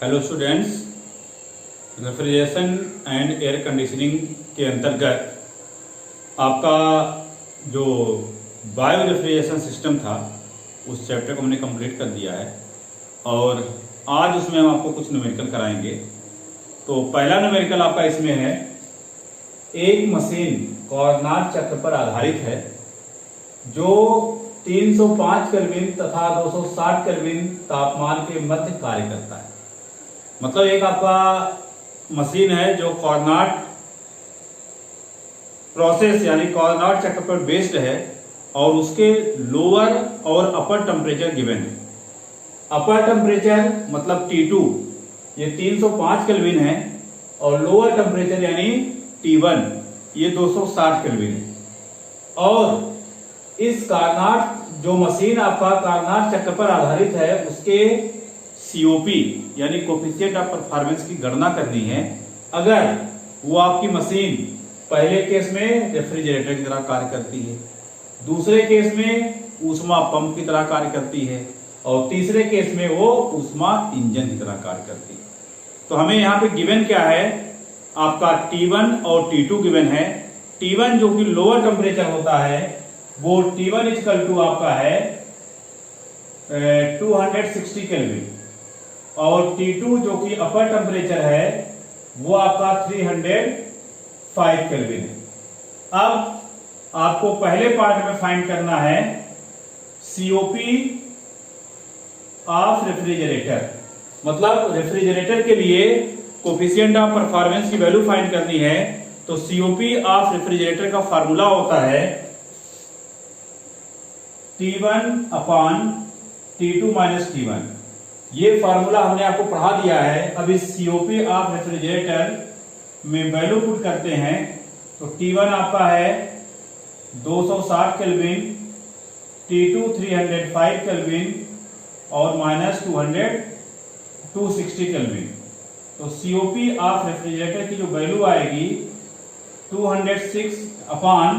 Hello students, refrigeration and air conditioning के अंतर्गत आपका जो बायो रेफ्रिजरेशन सिस्टम था उस चैप्टर को हमने कंप्लीट कर दिया है और आज उसमें हम आपको कुछ न्यूमेरिकल कराएंगे। तो पहला न्यूमेरिकल आपका इसमें है, एक मशीन कार्नोट चक्र पर आधारित है जो 305 केल्विन तथा 260 केल्विन तापमान के मध्य कार्य करता है। मतलब एक आपका मशीन है जो कार्नोट प्रोसेस यानी कार्नोट चक्र पर बेस्ड है और उसके लोअर और अपर टेम्परेचर गिवन है। अपर टेम्परेचर मतलब T2 ये 305 केल्विन है और लोअर टेम्परेचर यानी T1 ये 260 केल्विन है। और इस कार्नोट जो मशीन आपका कार्नोट चक्र पर आधारित है उसके COP यानी कोफिशिएंट ऑफ परफॉर्मेंस की गणना करनी है। अगर वो आपकी मशीन पहले केस में रेफ्रिजरेटर की तरह कार्य करती है, दूसरे केस में ऊष्मा पंप की तरह कार्य करती है और तीसरे केस में वो ऊष्मा इंजन की तरह कार्य करती है। तो हमें यहाँ पे गिवन क्या है, आपका T1 और T2 गिवन है। T1 जो कि लोअर टेम्परेचर होता है वो T1 इक्वल टू आपका है 260 केल्विन और T2 जो कि अपर टेम्परेचर है वो आपका 305 केल्विन है। अब आपको पहले पार्ट में फाइंड करना है COP ऑफ रेफ्रिजरेटर, मतलब रेफ्रिजरेटर के लिए कोफिशिएंट ऑफ परफॉर्मेंस की वैल्यू फाइंड करनी है। तो COP ऑफ रेफ्रिजरेटर का फार्मूला होता है T1 upon T2 minus T1। ये फार्मूला हमने आपको पढ़ा दिया है। अब इस COP ऑफ रेफ्रिजरेटर में वैल्यू पुट करते हैं तो T1 आपका है 260 केल्विन, T2 305 केल्विन और माइनस 260 केल्विन। तो COP ऑफ रेफ्रिजरेटर की जो वैल्यू आएगी 206 अपॉन,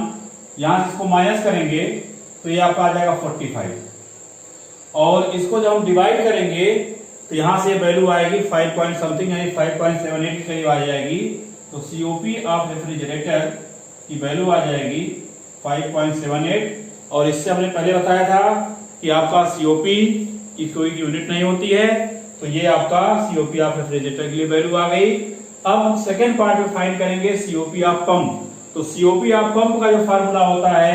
यहां से इसको माइनस करेंगे तो ये आपका आ जाएगा 45 और इसको जब हम डिवाइड करेंगे तो यहां से वैल्यू आएगी 5 पॉइंट समथिंग यानी 5.78 के करीब आ जाएगी। तो COP ऑफ रेफ्रिजरेटर की वैल्यू आ जाएगी 5.78 और इससे हमने पहले बताया था कि आपका COP की कोई यूनिट नहीं होती है, तो ये आपका COP ऑफ रेफ्रिजरेटर के लिए वैल्यू आ गई। अब हम सेकेंड पार्ट में फाइंड करेंगे COP ऑफ पंप। तो COP ऑफ पंप का जो फार्मूला होता है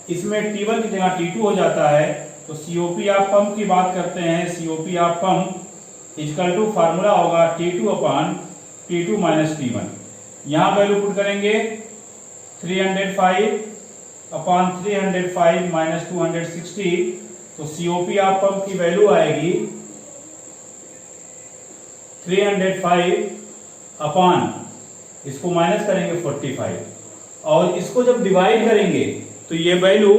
इसमें T1 की जगह T2 हो जाता है। तो COP ऑफ पंप की बात करते हैं, COP of pump equal to formula होगा T2 upon T2 minus T1। यहां वैल्यू पुट करेंगे 305 अपॉन 305 माइनस 260। तो COP ऑफ पंप की वैल्यू आएगी 305 अपॉन, इसको माइनस करेंगे 45 और इसको जब डिवाइड करेंगे तो ये वैल्यू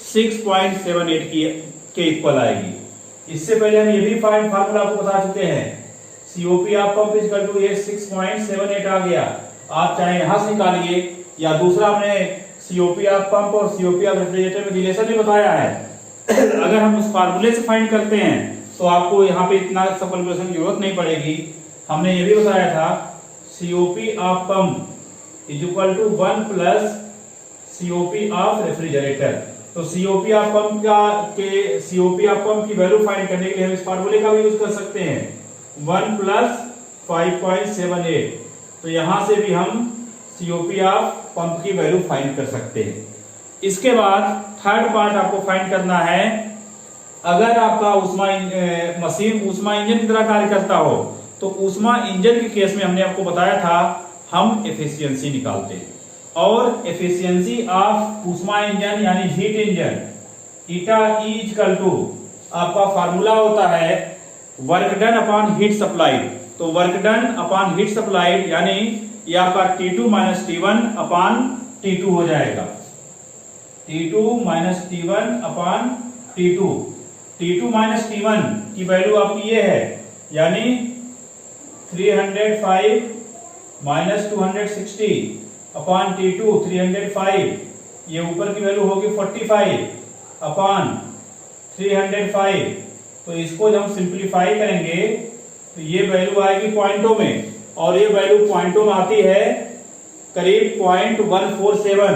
6.78 के इक्वल आएगी। इससे पहले हम ये भी फार्मूला आपको बता चुके हैं, COP of pump equal to ये 6.78 आ गया। आप चाहे यहां से निकालिए या दूसरा हमने COP ऑफ पंप और COP ऑफ रेफ्रिजरेटर में रिलेशन भी बताया है। अगर हम उस फार्मूले से फाइंड करते हैं तो आपको यहाँ पे इतना सब कैलकुलेशन की जरूरत नहीं पड़ेगी। हमने ये भी बताया था COP of pump is equal to 1 plus COP of refrigerator. तो COP of pump COP of pump की वैल्यू फाइंड करने के लिए हम इस फार्मूले का भी यूज कर सकते हैं 1 प्लस 5.78। तो यहां से भी हम COP ऑफ पंप की वैल्यू फाइंड कर सकते हैं। इसके बाद थर्ड पार्ट आपको फाइंड करना है, अगर आपका मशीन ऊष्मा इंजन की तरह कार्य करता हो तो ऊष्मा इंजन के केस में हमने आपको बताया था हम एफिशिएंसी निकालते हैं और एफिशिएंसी ऑफ ऊष्मा इंजन यानी heat engine eta E equal to आपका फार्मूला होता है work done upon heat supplied. तो work done upon heat supplied यानी ये आपका T2 minus T1 upon T2 हो जाएगा। T2 minus T1 upon T2। T2 minus T1 की वैल्यू आपकी ये है यानी 305 माइनस 260 अपॉन T2 305, ये ऊपर की वैल्यू होगी 45 अपॉन 305। तो इसको जब हम सिंप्लीफाई करेंगे तो ये वैल्यू आएगी पॉइंटों में, और ये वैल्यू पॉइंटों में आती है करीब 0.147।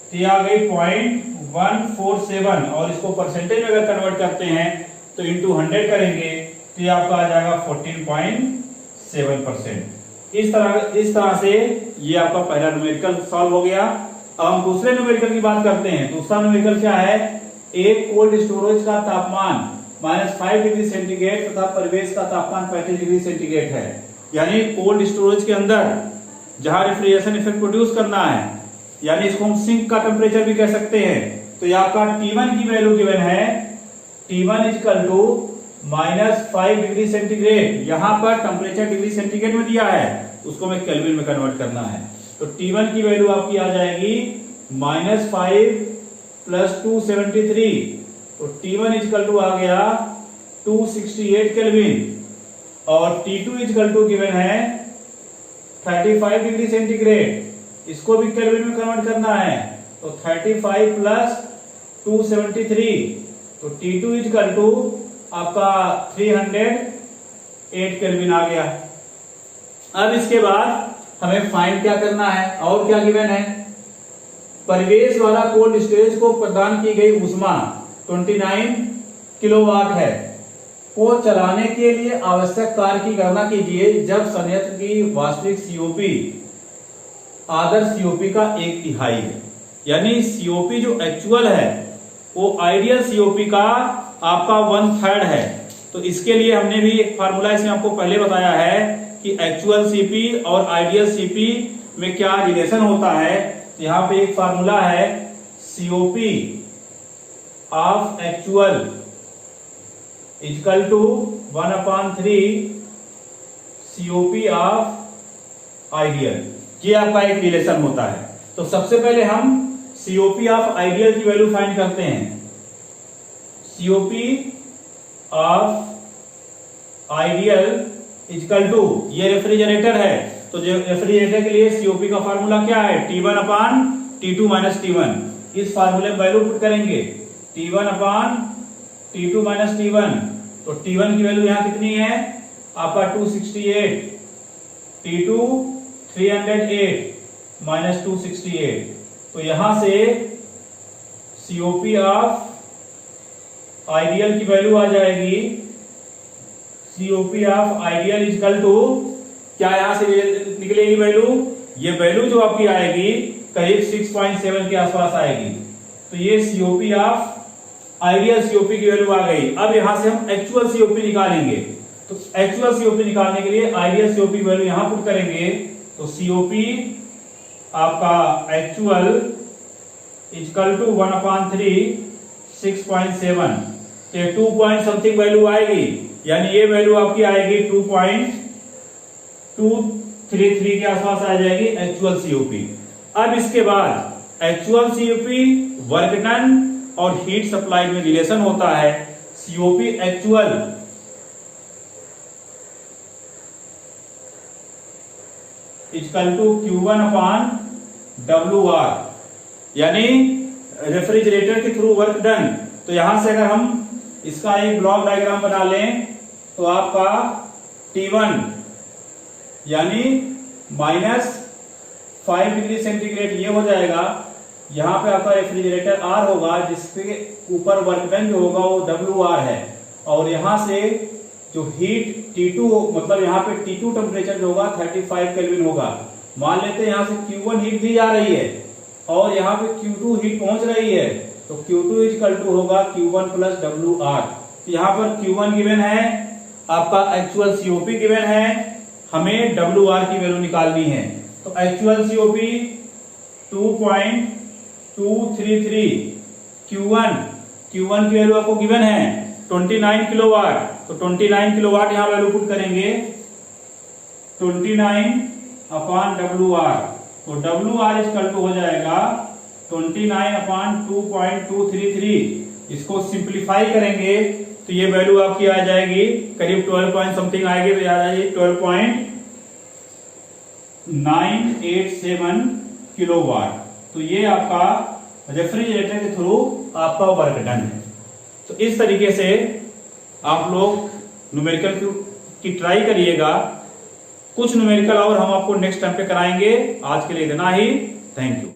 तो ये आ गई 0.147, और इसको परसेंटेज में अगर कन्वर्ट करते हैं तो इंटू 100 करेंगे तो ये आपका आ जाएगा 14.7%। इस तरह से ये आपका पहला न्यूमेरिकल सॉल्व हो गया। अब हम दूसरे न्यूमेरिकल की बात करते हैं। दूसरा न्यूमेरिकल क्या है? एक कोल्ड स्टोरेज का तापमान -5 डिग्री सेंटीग्रेड तथा परिवेश का तापमान 35 डिग्री सेंटीग्रेड है। यानी कोल्ड स्टोरेज के अंदर जहां रेफ्रिजरेशन इफेक्ट प्रोड्यूस करना है, यानी इसको हम सिंक का टेम्परेचर भी कह सकते हैं। तो ये आपका T1 की वैल्यू गिवन है, T1 equal to -5 degree centigrade. यहां पर टेम्परेचर डिग्री सेंटीग्रेड में दिया है, उसको हमें केल्विन में कन्वर्ट करना है। तो T1 की वैल्यू आपकी आ जाएगी -5 + 273। तो T1 इक्वल टू आ गया 268 केल्विन, और T2 इक्वल टू गिवन है 35 डिग्री सेंटीग्रेड। इसको भी केल्विन में कन्वर्ट करना है, तो 35 + 273, तो T2 इक्वल टू आपका 308 केल्विन आ गया। अब इसके बाद हमें फाइंड क्या करना है, और क्या गिवन है? परिवेश वाला कोल्ड स्टोरेज को प्रदान की गई ऊष्मा 29 किलोवाट है, को चलाने के लिए आवश्यक कार्य की गणना कीजिए जब संयंत्र की वास्तविक सीओपी आदर्श सीओपी का 1/3 है। यानी सीओपी जो एक्चुअल है वो आइडियल सीओपी का आपका 1/3 है। तो इसके लिए हमने भी एक फार्मूला इसमें आपको पहले बताया है कि एक्चुअल सीपी और आइडियल सीपी में क्या रिलेशन होता है। यहां पे एक फार्मूला है, COP of actual equal to 1/3 COP of ideal. ये आपका एक रिलेशन होता है। तो सबसे पहले हम सीओपी ऑफ आइडियल की वैल्यू फाइंड करते हैं। COP of ideal equal to, ये रेफ्रिजरेटर है, तो रेफ्रिजरेटर के लिए सीओपी का फार्मूला क्या है? T1/T2 - T1। इस फार्मूले में वैल्यू पुट करेंगे, T1/T2 - T1। तो T1 की वैल्यू यहां कितनी है? आपका 268, T2 308 - 268। तो यहां से सीओपी ऑफ आइडियल की वैल्यू आ जाएगी, COP of ideal equal to क्या, यहां से निकलेगी वैल्यू, ये वैल्यू जो आपकी आएगी करीब 6.7 के आसपास आएगी। तो ये सीओपी ऑफ आइडियल सीओपी की वैल्यू आ गई। अब यहां से हम एक्चुअल सीओपी निकालेंगे। तो एक्चुअल सीओपी निकालने के लिए आइडियल सीओपी वैल्यू यहां पुट करेंगे, तो सीओपी आपका एक्चुअल इक्वल टू 1/3 6.7, ये 2 पॉइंट समथिंग वैल्यू आएगी। यानी ये वैल्यू आपकी आएगी 2.233 के आसपास आ जाएगी एक्चुअल सीओपी। अब इसके बाद एक्चुअल सीओपी, वर्क डन और हीट सप्लाई में रिलेशन होता है। COP actual equal to Q1/WR, यानी रेफ्रिजरेटर के थ्रू वर्क डन। तो यहां से अगर हम इसका एक ब्लॉक डायग्राम बना लें तो आपका T1 यानी -5 डिग्री सेंटीग्रेड ये हो जाएगा। यहाँ पे आपका रेफ्रिजरेटर R होगा, जिसके ऊपर वर्क डन जो होगा वो WR है, और यहाँ से जो हीट T2 मतलब यहाँ पे T2 टेम्परेचर जो होगा 35 केल्विन होगा। मान लेते हैं यहाँ से Q1 हीट दी जा रही है और यहाँ पे Q2 हीट पहुंच रही है, तो Q2 इक्वल टू होगा Q1 + WR। तो यहाँ पर Q1 गिवन है, आपका एक्चुअल सीओपी गिवन है, हमें WR की वैल्यू निकालनी है। तो एक्चुअल सीओपी 2.233, Q1 की वैल्यू आपको गिवन है 29 किलोवाट। तो 29 किलोवाट यहाँ वैल्यू पुट करेंगे, 29/WR। तो WR इक्वल टू हो जाएगा 29/2.233। इसको सिंप्लीफाई करेंगे तो ये वैल्यू आपकी आ जाएगी करीब 12 पॉइंट समथिंग आएगी, तो याद आएगी 12.987 किलोवाट। तो ये आपका रेफ्रिजरेटर के थ्रू आपका वर्क डन है। तो इस तरीके से आप लोग न्यूमेरिकल कि ट्राई करिएगा। कुछ न्यूमेरिकल और हम आपको नेक्स्ट टाइम पे कराएंगे। आज के लिए इतना ही। Thank you.